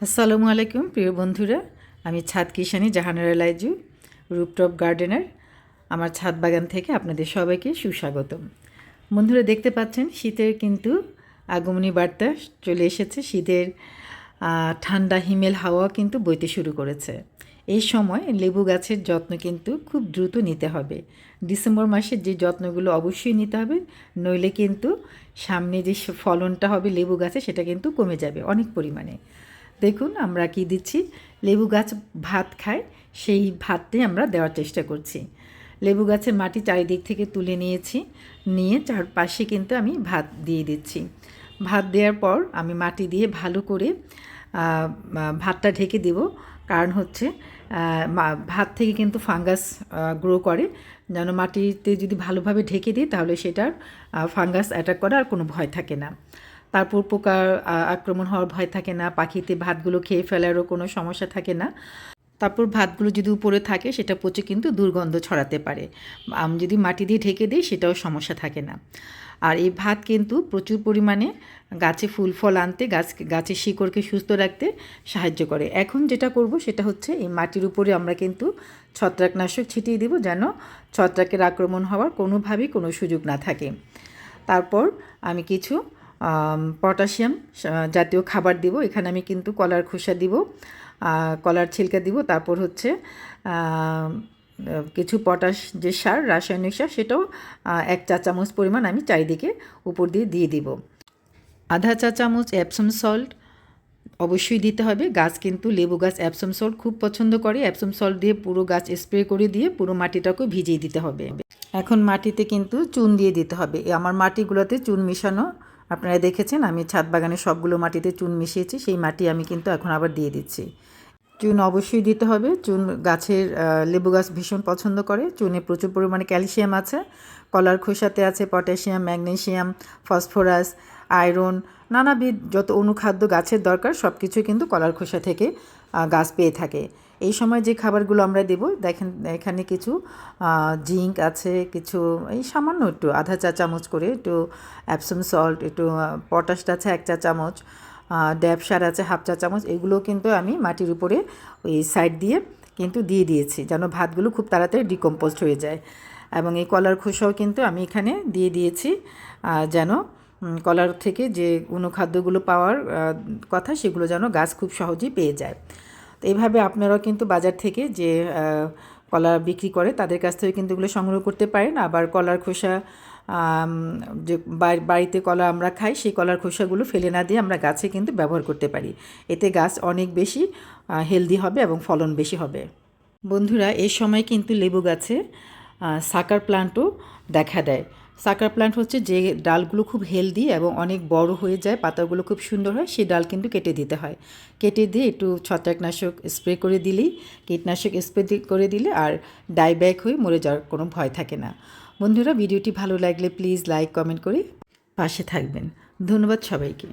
আসসালামু আলাইকুম প্রিয় বন্ধুরা, আমি ছাদ কিষানী জাহানারা লাইজু, রুপটপ গার্ডেনার। আমার ছাদ বাগান থেকে আপনাদের সবাইকে সুস্বাগতম। বন্ধুরা, দেখতে পাচ্ছেন শীতের কিন্তু আগমনী বার্তা চলে এসেছে। শীতের ঠান্ডা হিমেল হাওয়া কিন্তু বইতে শুরু করেছে। এই সময় লেবু গাছের যত্ন কিন্তু খুব দ্রুত নিতে হবে। ডিসেম্বর মাসে যে যত্নগুলো অবশ্যই নিতে হবে, নইলে কিন্তু সামনে যে ফলনটা হবে লেবু গাছে সেটা কিন্তু কমে যাবে অনেক পরিমাণে। দেখুন আমরা কি দিচ্ছি, লেবু গাছ ভাত খায়, সেই ভাতটাই আমরা দেওয়ার চেষ্টা করছি। লেবু গাছের মাটি চারিদিক থেকে তুলে নিয়েছি, নিয়ে চারপাশে কিন্তু আমি ভাত দিয়ে দিচ্ছি। ভাত দেওয়ার পর আমি মাটি দিয়ে ভালো করে ভাতটা ঢেকে দেব। কারণ হচ্ছে ভাত থেকে কিন্তু ফাঙ্গাস গ্রো করে, যেন মাটিতে যদি ভালোভাবে ঢেকে দিই তাহলে সেটার ফাঙ্গাস অ্যাটাক করার আর কোনো ভয় থাকে না। তারপর পোকার আক্রমণ হওয়ার ভয় থাকে না, পাখিতে ভাতগুলো খেয়ে ফেলারও কোনো সমস্যা থাকে না। তারপর ভাতগুলো যদি উপরে থাকে সেটা পচে কিন্তু দুর্গন্ধ ছড়াতে পারে। আমি যদি মাটি দিয়ে ঢেকে দিই সেটাও সমস্যা থাকে না। আর এই ভাত কিন্তু প্রচুর পরিমাণে গাছে ফুল ফল আনতে, গাছের শিকড়কে সুস্থ রাখতে সাহায্য করে। এখন যেটা করব সেটা হচ্ছে এই মাটির উপরে আমরা কিন্তু ছত্রাকনাশক ছিটিয়ে দেব, যেন ছত্রাকের আক্রমণ হওয়ার কোনোভাবেই কোনো সুযোগ না থাকে। তারপর আমি কিছু পটাশিয়াম জাতীয় খাবার দিব। এখানে আমি কিন্তু কলার খোসা দিব, কলার ছিলকা দিব। তারপর হচ্ছে কিছু পটাশ যে সার, রাসায়নিক সার, সেটাও 1 চা চামচ পরিমাণ আমি চারিদিকে উপর দিয়ে দিব। আধা চা চামচ এপসম সল্ট অবশ্যই দিতে হবে। গাছ কিন্তু লেবু গাছ এপসম সল্ট খুব পছন্দ করে। এপসম সল্ট দিয়ে পুরো গাছ স্প্রে করে দিয়ে পুরো মাটিটাকে ভিজিয়ে দিতে হবে। এখন মাটিতে কিন্তু চুন দিয়ে দিতে হবে। আমার মাটিগুলোতে চুন মিশানো আপনারা দেখেছেন, আমি ছাদ বাগানে সবগুলো মাটিতে চুন মিশিয়েছি, সেই মাটি আমি কিন্তু এখন আবার দিয়ে দিচ্ছি। চুন অবশ্যই দিতে হবে। চুন গাছের লেবু গাছ ভীষণ পছন্দ করে। চুনে প্রচুর পরিমাণে ক্যালসিয়াম আছে, কলার খোসাতে আছে পটাশিয়াম, ম্যাগনেসিয়াম, ফসফরাস, আয়রন, নানাবিধ যত অনুখাদ্য গাছের দরকার সব কিছুই কিন্তু কলার খোসা থেকে গাছ পেয়ে থাকে। এই সময় যে খাবারগুলো আমরা দেব, দেখেন এখানে কিছু জিঙ্ক আছে, কিছু এই সামান্য একটু আধা চা চামচ করে একটু অ্যাপসম সল্ট, একটু পটাশটা আছে 1 চা চামচ, ড্যাব সার আছে 1/2 চা চামচ। এগুলো কিন্তু আমি মাটির উপরে ওই সাইড দিয়ে কিন্তু দিয়ে দিয়েছি, যেন ভাতগুলো খুব তাড়াতাড়ি ডিকম্পোস্ট হয়ে যায়। এবং এই কলার খোসাও কিন্তু আমি এখানে দিয়ে দিয়েছি, যেন কলার থেকে যে অনুখাদ্যগুলো পাওয়ার কথা সেগুলো যেন গাছ খুব সহজেই পেয়ে যায়। তো এইভাবে আপনারাও কিন্তু বাজার থেকে যে কলা বিক্রি করে তাদের কাছ থেকে কিন্তু এগুলো সংগ্রহ করতে পারেন। আবার কলার খোসা যে বাড়িতে কলা আমরা খাই, সেই কলার খোসাগুলো ফেলে না দিয়ে আমরা গাছে কিন্তু ব্যবহার করতে পারি। এতে গাছ অনেক বেশি হেলদি হবে এবং ফলন বেশি হবে। বন্ধুরা, এই সময় কিন্তু লেবু গাছে সাকার প্লান্টও দেখা দেয়। সাকার প্লান্ট হচ্ছে যে ডালগুলো খুব হেলদি এবং অনেক বড় হয়ে যায়, পাতাগুলো খুব সুন্দর হয়, সেই ডাল কিন্তু কেটে দিতে হয়। কেটে দিয়ে একটু ছত্রাকনাশক স্প্রে করে দিলেই, কীটনাশক স্প্রে করে দিলে আর ডাইব্যাক হয়ে মরে যাওয়ার কোনো ভয় থাকে না। বন্ধুরা, ভিডিওটি ভালো লাগলে প্লিজ লাইক কমেন্ট করে পাশে থাকবেন। ধন্যবাদ সবাইকে।